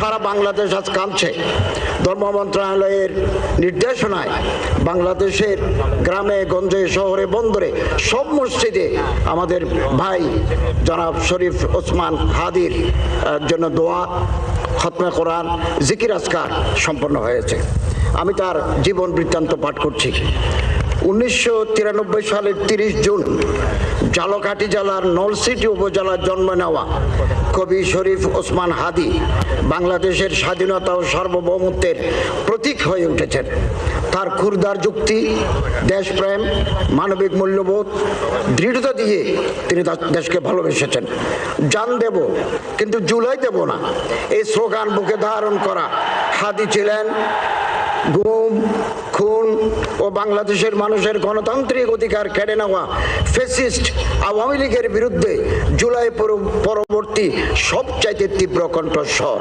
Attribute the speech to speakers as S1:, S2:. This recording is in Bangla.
S1: সারা বাংলাদেশ আজ কাঁদছে। ধর্ম মন্ত্রণালয়ের নির্দেশনায় বাংলাদেশের গ্রামে গঞ্জে শহরে বন্দরে সব মসজিদে আমাদের ভাই জনাব শরীফ ওসমান হাদির জন্য দোয়া, খতমে কোরআন, জিকির আজকার সম্পন্ন হয়েছে। আমি তার জীবন বৃত্তান্ত পাঠ করছি। 1993 সালের 30 জুন ঝালকাঠি জেলার নলছিটি উপজেলার জন্ম নেওয়া কবি শরীফ ওসমান হাদি বাংলাদেশের স্বাধীনতা ও সার্বভৌমত্বের প্রতীক হয়ে উঠেছেন। তার ক্ষুরদার যুক্তি, দেশপ্রেম, মানবিক মূল্যবোধ, দৃঢ়তা দিয়ে তিনি দেশকে ভালোবেসেছেন। জান দেব কিন্তু জুলাই দেব না, এই স্লোগান বুকে ধারণ করা হাদি ছিলেন গুম, খুন ও বাংলাদেশের মানুষের গণতান্ত্রিক অধিকার কেড়ে নেওয়া ফ্যাসিস্ট আওয়ামী লীগের বিরুদ্ধে জুলাই পরবর্তী সবচাইতে তীব্র কণ্ঠস্বর।